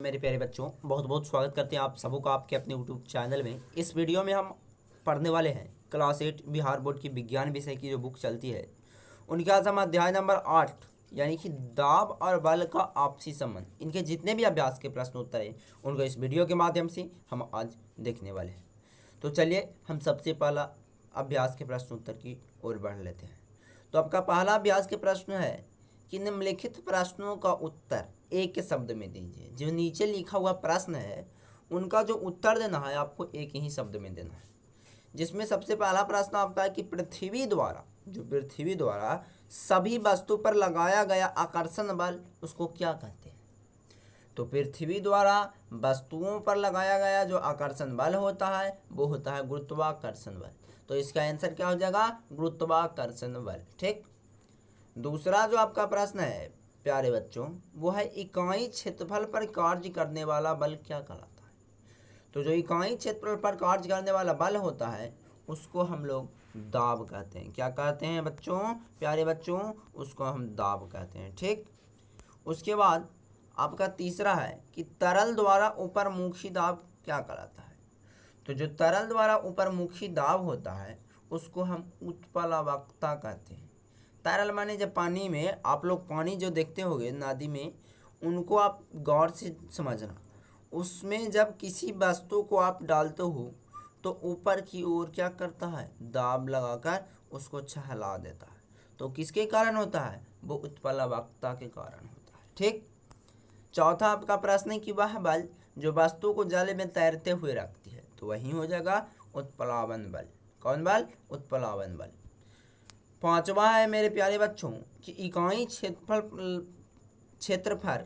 मेरे प्यारे बच्चों, बहुत बहुत स्वागत करते हैं आप सबों का आपके अपने यूट्यूब चैनल में। इस वीडियो में हम पढ़ने वाले हैं क्लास 8 बिहार बोर्ड की विज्ञान विषय की जो बुक चलती है उनके आज हम अध्याय नंबर 8 यानी कि दाब और बल का आपसी संबंध, इनके जितने भी अभ्यास के प्रश्न उत्तर हैं उनको इस वीडियो के माध्यम से हम आज देखने वाले हैं। तो चलिए हम सबसे पहला अभ्यास के प्रश्न उत्तर की ओर बढ़ लेते हैं। तो आपका पहला अभ्यास के प्रश्न है कि निम्नलिखित प्रश्नों का उत्तर एक शब्द में दीजिए। जो नीचे लिखा हुआ प्रश्न है उनका जो उत्तर देना है आपको एक ही शब्द में देना है, जिसमें सबसे पहला प्रश्न आपका है कि पृथ्वी द्वारा सभी वस्तु पर लगाया गया आकर्षण बल उसको क्या कहते हैं। तो पृथ्वी द्वारा वस्तुओं पर लगाया गया जो आकर्षण बल होता है वो होता है गुरुत्वाकर्षण बल। तो इसका आंसर क्या हो जाएगा? गुरुत्वाकर्षण बल। ठीक। दूसरा जो आपका प्रश्न है प्यारे बच्चों वो है इकाई क्षेत्रफल पर कार्य करने वाला बल क्या कहलाता है। तो जो इकाई क्षेत्रफल पर कार्य करने वाला बल होता है उसको हम लोग दाब कहते हैं। क्या कहते हैं बच्चों, प्यारे बच्चों? उसको हम दाब कहते हैं। ठीक। उसके बाद आपका तीसरा है कि तरल द्वारा ऊपरमुखी दाब क्या कहलाता है। तो जो तरल द्वारा ऊपरमुखी दाब होता है उसको हम उत्प्लावकता कहते हैं। तरल माने जब पानी में आप लोग पानी जो देखते होंगे नदी में, उनको आप गौर से समझना। उसमें जब किसी वस्तु को आप डालते हो तो ऊपर की ओर क्या करता है? दाब लगाकर उसको छहला देता है। तो किसके कारण होता है? वो उत्प्लावकता के कारण होता है। ठीक। चौथा आपका प्रश्न है कि वह बल जो वस्तु को जल में तैरते हुए रखती है, तो वही हो जाएगा उत्प्लावन बल। कौन बल? उत्प्लावन बल। पांचवा है मेरे प्यारे बच्चों कि इकाई क्षेत्रफल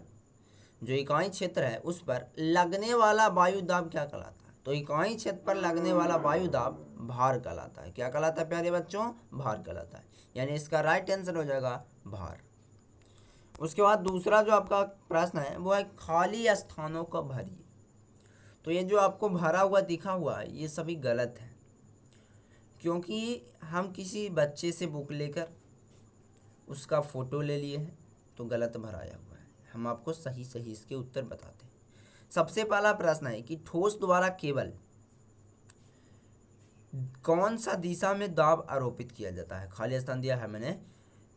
जो इकाई क्षेत्र है उस पर लगने वाला वायु दाब क्या कहलाता है। तो इकाई क्षेत्र पर लगने वाला वायु दाब भार कहलाता है। क्या कहलाता है प्यारे बच्चों? भार कहलाता है। यानी इसका राइट आंसर हो जाएगा भार। उसके बाद दूसरा जो आपका प्रश्न है वो है खाली स्थानों को भरिए। तो ये जो आपको भरा हुआ दिखा हुआ है ये सभी गलत है, क्योंकि हम किसी बच्चे से बुक लेकर उसका फ़ोटो ले लिए हैं तो गलत भराया हुआ है। हम आपको सही सही इसके उत्तर बताते हैं। सबसे पहला प्रश्न है कि ठोस द्वारा केवल कौन सा दिशा में दाब आरोपित किया जाता है। खाली स्थान दिया है मैंने,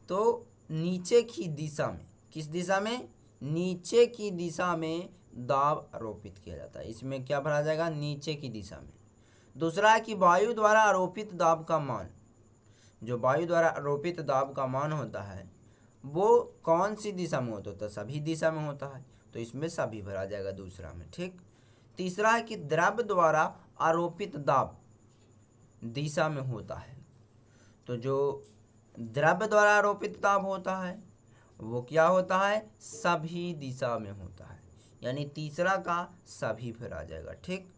तो नीचे की दिशा में। किस दिशा में? नीचे की दिशा में दाब आरोपित किया जाता है। इसमें क्या भरा जाएगा? नीचे की दिशा में। दूसरा है कि वायु द्वारा आरोपित दाब का मान। जो वायु द्वारा आरोपित दाब का मान होता है वो कौन सी दिशा में होता है? तो सभी दिशा में होता है, तो इसमें सभी भरा जाएगा दूसरा में। ठीक। तीसरा है कि द्रव द्वारा आरोपित दाब दिशा में होता है। तो जो द्रव द्वारा आरोपित दाब होता है वो क्या होता है? सभी दिशा में होता है। यानी तीसरा का सभी भरा जाएगा। ठीक।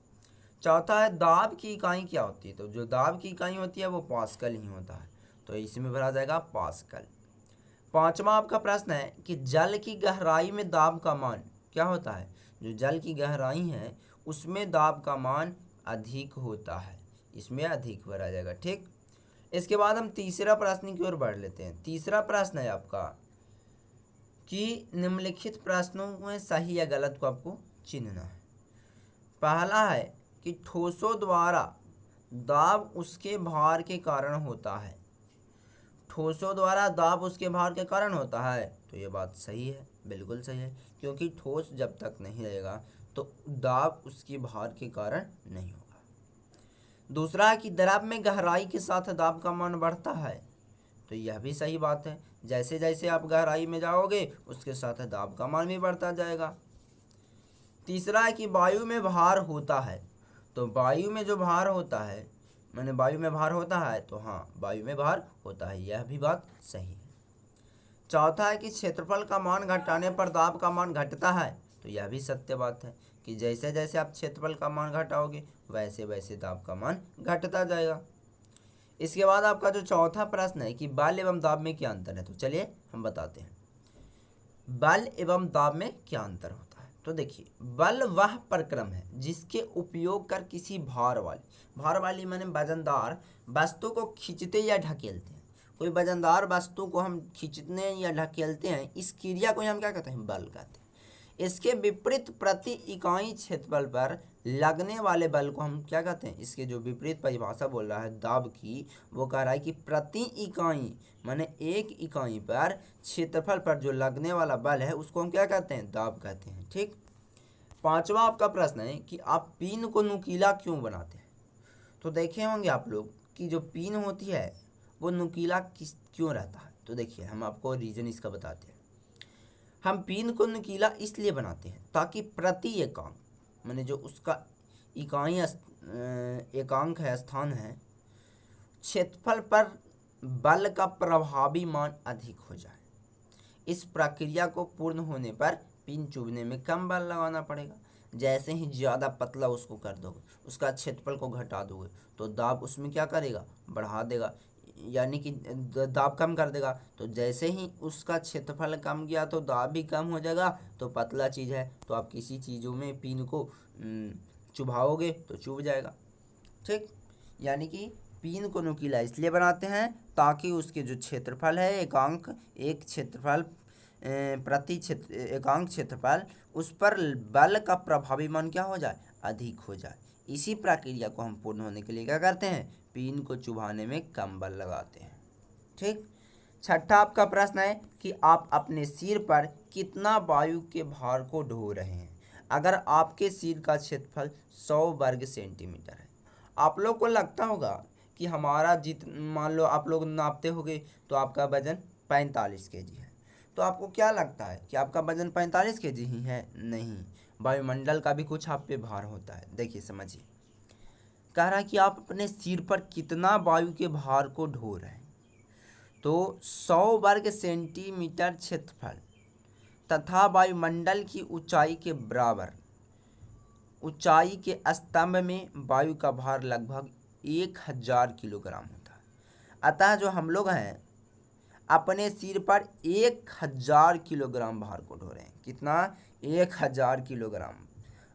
चौथा है दाब की इकाई क्या होती है। तो जो दाब की इकाई होती है वो पास्कल ही होता है, तो इसमें भरा जाएगा पास्कल। पांचवा आपका प्रश्न है कि जल की गहराई में दाब का मान क्या होता है। जो जल की गहराई है उसमें दाब का मान अधिक होता है, इसमें अधिक भरा जाएगा। ठीक। इसके बाद हम तीसरा प्रश्न की ओर बढ़ लेते हैं। तीसरा प्रश्न है आपका कि निम्नलिखित प्रश्नों में सही या गलत को आपको चुनना है। पहला है कि ठोसों द्वारा दाब उसके भार के कारण होता है। ठोसों द्वारा दाब उसके भार के कारण होता है, तो ये बात सही है, बिल्कुल सही है, क्योंकि ठोस जब तक नहीं रहेगा तो दाब उसके भार के कारण नहीं होगा। दूसरा है कि द्रव में गहराई के साथ दाब का मान बढ़ता है, तो यह भी सही बात है। जैसे जैसे आप गहराई में जाओगे उसके साथ दाब का मान भी बढ़ता जाएगा। तीसरा है कि वायु में भार होता है। तो वायु में जो भार होता है, मैंने वायु में भार होता है, तो हाँ वायु में भार होता है, यह भी बात सही है। चौथा है कि क्षेत्रफल का मान घटाने पर दाब का मान घटता है, तो यह भी सत्य बात है कि जैसे जैसे आप क्षेत्रफल का मान घटाओगे वैसे वैसे दाब का मान घटता जाएगा। इसके बाद आपका जो चौथा प्रश्न है कि बल एवं दाब में क्या अंतर है। तो चलिए हम बताते हैं बल एवं दाब में क्या अंतर होता है। तो देखिए, बल वह प्रक्रम है जिसके उपयोग कर किसी भार वाली माने वजनदार वस्तु को खींचते या ढकेलते हैं। कोई वजनदार वस्तु को हम खींचते या ढकेलते हैं, इस क्रिया को हम क्या कहते हैं? बल कहते हैं। इसके विपरीत प्रति इकाई क्षेत्रफल पर लगने वाले बल को हम क्या कहते हैं, इसके जो विपरीत परिभाषा बोल रहा है दाब की, वो कह रहा है कि प्रति इकाई माने एक इकाई पर क्षेत्रफल पर जो लगने वाला बल है उसको हम क्या कहते हैं, दाब कहते हैं। ठीक। पांचवा आपका प्रश्न है कि आप पिन को नुकीला क्यों बनाते हैं। तो देखे होंगे आप लोग कि जो पिन होती है वो नुकीला क्यों रहता है। तो देखिए हम आपको रीजन इसका बताते हैं। हम पिन को नुकीला इसलिए बनाते हैं ताकि प्रति एकांक माने जो उसका इकाई एकांक है, स्थान है, क्षेत्रफल पर बल का प्रभावी मान अधिक हो जाए। इस प्रक्रिया को पूर्ण होने पर पिन चुभने में कम बल लगाना पड़ेगा। जैसे ही ज़्यादा पतला उसको कर दोगे, उसका क्षेत्रफल को घटा दोगे, तो दाब उसमें क्या करेगा, बढ़ा देगा, यानी कि दाब कम कर देगा। तो जैसे ही उसका क्षेत्रफल कम गया तो दाब भी कम हो जाएगा। तो पतला चीज़ है तो आप किसी चीज़ों में पिन को चुभाओगे तो चुभ जाएगा। ठीक। यानी कि पिन को नुकीला इसलिए बनाते हैं ताकि उसके जो क्षेत्रफल है एकांक एक क्षेत्रफल प्रति क्षेत्र एकांक क्षेत्रफल उस पर बल का प्रभावी मान क्या हो जाए, अधिक हो जाए। इसी प्रक्रिया को हम पूर्ण होने के लिए क्या करते हैं, पिन को चुभाने में कम बल लगाते हैं। ठीक। छठा आपका प्रश्न है कि आप अपने सिर पर कितना वायु के भार को ढो रहे हैं अगर आपके सिर का क्षेत्रफल 100 वर्ग सेंटीमीटर है। आप लोग को लगता होगा कि हमारा मान लो आप लोग नापते होगे तो आपका वजन 45 kg है। तो आपको क्या लगता है कि आपका वजन 45 kg ही है? नहीं, वायुमंडल का भी कुछ आप पे भार होता है। देखिए समझिए, कह रहा है कि आप अपने सिर पर कितना वायु के भार को ढो रहे हैं। तो 100 वर्ग सेंटीमीटर क्षेत्रफल तथा वायुमंडल की ऊंचाई के बराबर ऊंचाई के स्तंभ में वायु का भार लगभग 1000 किलोग्राम होता है। अतः जो हम लोग हैं अपने सिर पर 1000 किलोग्राम भार को ढो रहे हैं। कितना? 1000 किलोग्राम।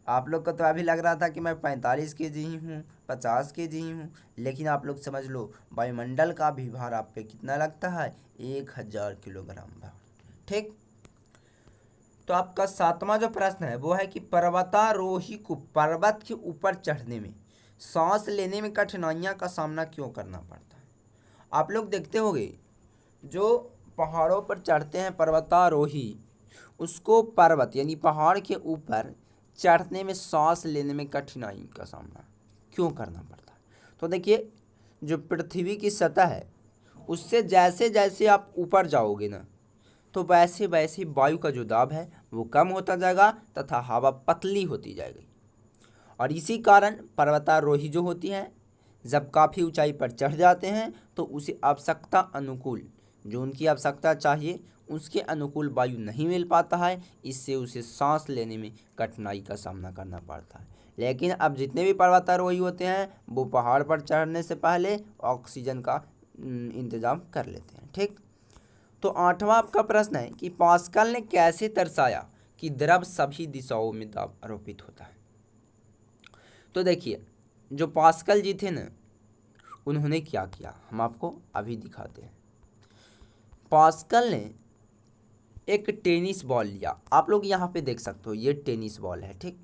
आप लोग को तो अभी लग रहा था कि मैं 45 kg ही हूँ, 50 kg ही हूँ, लेकिन आप लोग समझ लो वायुमंडल का भी भार आप पे कितना लगता है, 1000 किलोग्राम भार। ठीक। तो आपका सातवां जो प्रश्न है वो है कि पर्वतारोही को पर्वत के ऊपर चढ़ने में सांस लेने में कठिनाइयाँ का सामना क्यों करना पड़ता है। आप लोग देखते होंगे जो पहाड़ों पर चढ़ते हैं पर्वतारोही, उसको पर्वत यानी पहाड़ के ऊपर चढ़ने में सांस लेने में कठिनाई का सामना क्यों करना पड़ता है। तो देखिए जो पृथ्वी की सतह है उससे जैसे जैसे आप ऊपर जाओगे ना तो वैसे वैसे वायु का जो दाब है वो कम होता जाएगा तथा हवा पतली होती जाएगी। और इसी कारण पर्वतारोही जो होती हैं जब काफ़ी ऊंचाई पर चढ़ जाते हैं तो उसे आवश्यकता अनुकूल जो उनकी आवश्यकता चाहिए उसके अनुकूल वायु नहीं मिल पाता है, इससे उसे सांस लेने में कठिनाई का सामना करना पड़ता है। लेकिन अब जितने भी पर्वतारोही होते हैं वो पहाड़ पर चढ़ने से पहले ऑक्सीजन का इंतजाम कर लेते हैं। ठीक। तो आठवां आपका प्रश्न है कि पास्कल ने कैसे दर्शाया कि द्रव सभी दिशाओं में दाब आरोपित होता है। तो देखिए जो पास्कल जी थे ना उन्होंने क्या किया हम आपको अभी दिखाते हैं। पास्कल ने एक टेनिस बॉल लिया, आप लोग यहाँ पे देख सकते हो ये टेनिस बॉल है। ठीक।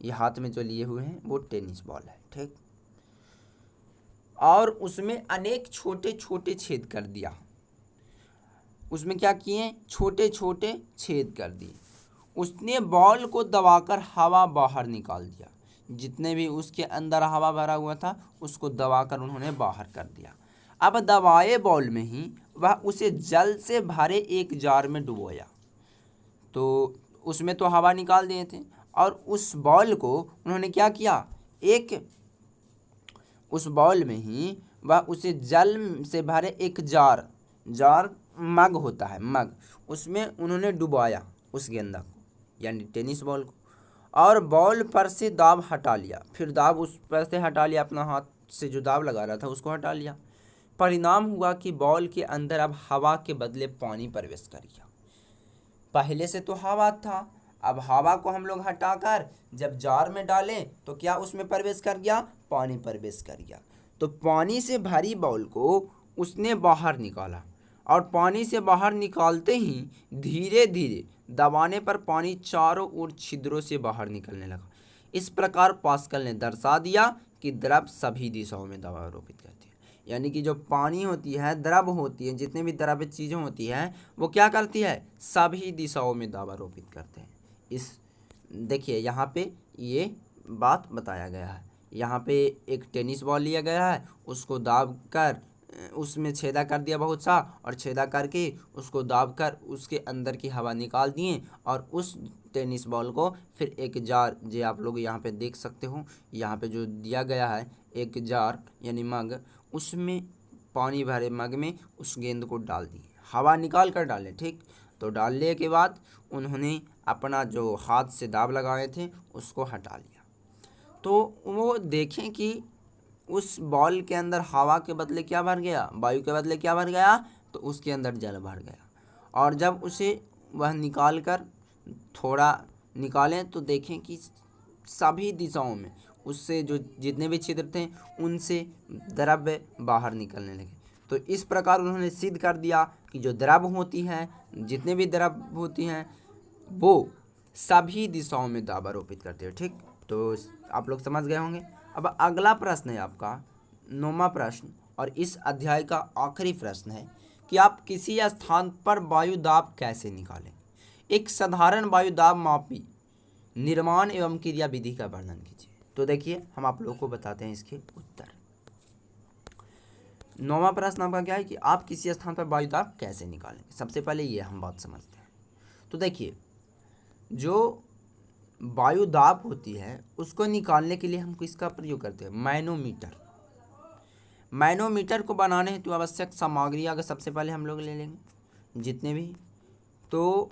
ये हाथ में जो लिए हुए हैं वो टेनिस बॉल है। ठीक। और उसमें अनेक छोटे छोटे छेद कर दिया। उसमें क्या किए, छोटे छोटे छेद कर दिए। उसने बॉल को दबाकर हवा बाहर निकाल दिया। जितने भी उसके अंदर हवा भरा हुआ था उसको दबाकर उन्होंने बाहर कर दिया। अब दबाए बॉल में ही वह उसे जल से भरे एक जार में डुबोया। तो उसमें तो हवा निकाल दिए थे और उस बॉल को उन्होंने क्या किया, उस बॉल में ही वह उसे जल से भरे एक जार मग होता है, मग, उसमें उन्होंने डुबाया उस गेंदा को यानी टेनिस बॉल को, और बॉल पर से दाब हटा लिया। फिर दाब उस पर से हटा लिया, अपना हाथ से जो दाब लगा रहा था उसको हटा लिया। परिणाम हुआ कि बॉल के अंदर अब हवा के बदले पानी प्रवेश कर गया। पहले से तो हवा था, अब हवा को हम लोग हटाकर जब जार में डालें तो क्या उसमें प्रवेश कर गया, पानी प्रवेश कर गया। तो पानी से भरी बॉल को उसने बाहर निकाला और पानी से बाहर निकालते ही धीरे धीरे दबाने पर पानी चारों ओर छिद्रों से बाहर निकलने लगा। इस प्रकार पास्कल ने दर्शा दिया कि द्रव सभी दिशाओं में दबाव आरोपित करती है। यानी कि जो पानी होती है, द्रव होती है, जितने भी द्रव्य चीज़ें होती हैं वो क्या करती है, सभी दिशाओं में दबाव आरोपित करते हैं। इस देखिए यहाँ पे ये बात बताया गया है। यहाँ पे एक टेनिस बॉल लिया गया है, उसको दाब कर उसमें छेदा कर दिया बहुत सा, और छेदा करके उसको दाब कर उसके अंदर की हवा निकाल दिए, और उस टेनिस बॉल को फिर एक जार, जो आप लोग यहाँ पे देख सकते हो, यहाँ पे जो दिया गया है एक जार यानी मग, उसमें पानी भरे मग में उस गेंद को डाल दिए, हवा निकाल कर डालें। ठीक, तो डालने के बाद उन्होंने अपना जो हाथ से दाब लगाए थे उसको हटा लिया। तो वो देखें कि उस बॉल के अंदर हवा के बदले क्या भर गया, वायु के बदले क्या भर गया, तो उसके अंदर जल भर गया। और जब उसे वह निकाल कर थोड़ा निकालें तो देखें कि सभी दिशाओं में उससे जो जितने भी छिद्र थे उनसे द्रव्य बाहर निकलने लगे। तो इस प्रकार उन्होंने सिद्ध कर दिया कि जो द्रव होती हैं, जितने भी द्रव होती हैं वो सभी दिशाओं में दाब आरोपित करते हैं। ठीक, तो आप लोग समझ गए होंगे। अब अगला प्रश्न है आपका 9वां प्रश्न, और इस अध्याय का आखिरी प्रश्न है कि आप किसी स्थान पर वायु दाब कैसे निकालें। एक साधारण वायु दाब मापी निर्माण एवं क्रिया विधि का वर्णन कीजिए। तो देखिए हम आप लोगों को बताते हैं इसके उत्तर। 9वां प्रश्न आपका क्या है कि आप किसी स्थान पर वायु दाब कैसे निकालेंगे। सबसे पहले ये हम बात समझते हैं। तो देखिए जो वायु दाब होती है उसको निकालने के लिए हम किसका प्रयोग करते हैं, मैनोमीटर। मैनोमीटर को बनाने हेतु आवश्यक सामग्री अगर सबसे पहले हम लोग ले लेंगे जितने भी, तो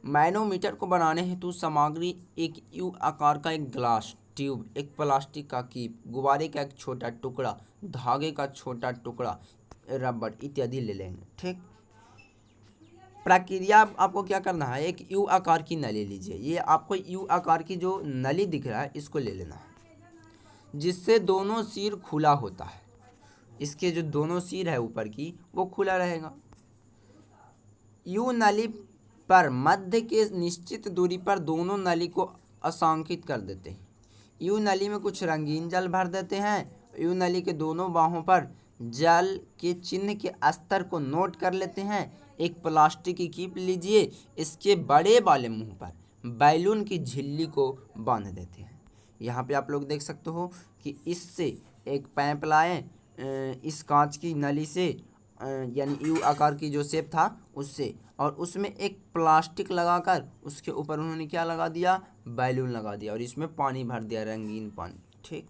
मैनोमीटर को बनाने हेतु सामग्री एक यू आकार का एक ग्लास ट्यूब, एक प्लास्टिक का कीप, गुब्बारे का एक छोटा टुकड़ा, धागे का छोटा टुकड़ा, रबड़ इत्यादि ले लेंगे। ठीक, प्रक्रिया आपको क्या करना है, एक यू आकार की नली लीजिए। ये आपको यू आकार की जो नली दिख रहा है इसको ले लेना है, जिससे दोनों सिर खुला होता है। इसके जो दोनों सिर है ऊपर की वो खुला रहेगा। यू नली पर मध्य के निश्चित दूरी पर दोनों नली को अंशांकित कर देते हैं। यू नली में कुछ रंगीन जल भर देते हैं। यू नली के दोनों बाहों पर जल के चिन्ह के स्तर को नोट कर लेते हैं। एक प्लास्टिक की कीप लीजिए, इसके बड़े वाले मुंह पर बैलून की झिल्ली को बांध देते हैं। यहाँ पे आप लोग देख सकते हो कि इससे एक पाइप लाएं इस कांच की नली से, यानी यू आकार की जो शेप था उससे, और उसमें एक प्लास्टिक लगाकर उसके ऊपर उन्होंने क्या लगा दिया, बैलून लगा दिया, और इसमें पानी भर दिया, रंगीन पानी। ठीक,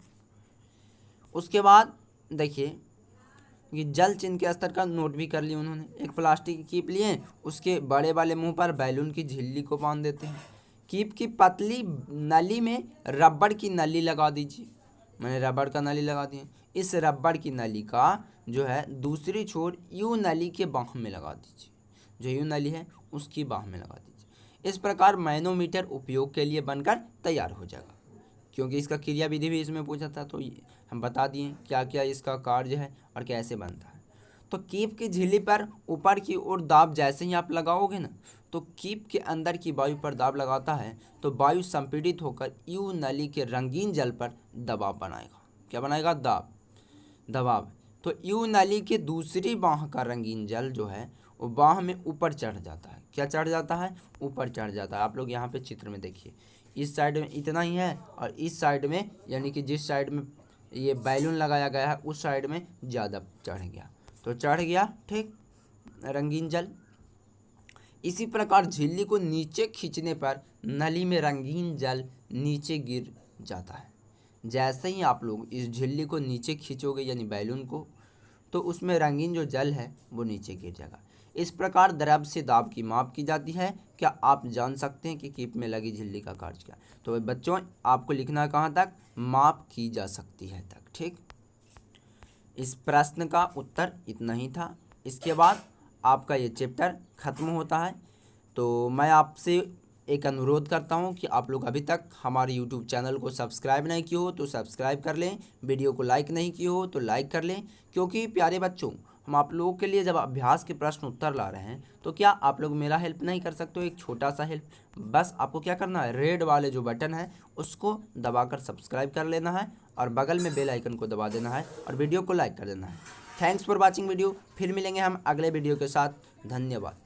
उसके बाद देखिए कि जल चिन्ह के स्तर का नोट भी कर लिया उन्होंने। एक प्लास्टिक की कीप लिए, उसके बड़े वाले मुंह पर बैलून की झिल्ली को बांध देते हैं। कीप की पतली नली में रबड़ की नली लगा दीजिए। मैंने रबड़ का नली लगा दिया। इस रबड़ की नली का जो है दूसरी छोर यू नली के बाह में लगा दीजिए। जो यू नली है उसकी बाह में लगा दीजिए। इस प्रकार मैनोमीटर उपयोग के लिए बनकर तैयार हो जाएगा। क्योंकि इसका क्रिया विधि भी इसमें पूछा था, तो हम बता दिए क्या क्या इसका कार्य है और कैसे बनता है। तो कीप की झिल्ली पर ऊपर की ओर दाब जैसे ही आप लगाओगे ना, तो कीप के अंदर की वायु पर दाब लगाता है तो वायु संपीड़ित होकर यू नली के रंगीन जल पर दबाव बनाएगा। क्या बनाएगा, दबाव। तो यू नली के दूसरी बाह का रंगीन जल जो है वो बाह में ऊपर चढ़ जाता है। क्या चढ़ जाता है, ऊपर चढ़ जाता है। आप लोग यहाँ पे चित्र में देखिए, इस साइड में इतना ही है और इस साइड में यानी कि जिस साइड में ये बैलून लगाया गया है उस साइड में ज़्यादा चढ़ गया, तो चढ़ गया। ठीक, रंगीन जल। इसी प्रकार झिल्ली को नीचे खींचने पर नली में रंगीन जल नीचे गिर जाता है। जैसे ही आप लोग इस झिल्ली को नीचे खींचोगे यानी बैलून को, तो उसमें रंगीन जो जल है वो नीचे गिर जाएगा। इस प्रकार द्रव से दाब की माप की जाती है। क्या आप जान सकते हैं कि कीप में लगी झिल्ली का कार्य क्या। तो बच्चों आपको लिखना है कहाँ तक, माप की जा सकती है तक। ठीक, इस प्रश्न का उत्तर इतना ही था। इसके बाद आपका ये चैप्टर ख़त्म होता है। तो मैं आपसे एक अनुरोध करता हूं कि आप लोग अभी तक हमारे यूट्यूब चैनल को सब्सक्राइब नहीं किए हो तो सब्सक्राइब कर लें, वीडियो को लाइक नहीं किए हो तो लाइक कर लें, क्योंकि प्यारे बच्चों हम आप लोगों के लिए जब अभ्यास के प्रश्न उत्तर ला रहे हैं तो क्या आप लोग मेरा हेल्प नहीं कर सकते हो? एक छोटा सा हेल्प, बस आपको क्या करना है, रेड वाले जो बटन है उसको दबाकर सब्सक्राइब कर लेना है और बगल में बेल आइकन को दबा देना है और वीडियो को लाइक कर देना है। Thanks for watching video. फिर मिलेंगे हम अगले वीडियो के साथ। धन्यवाद।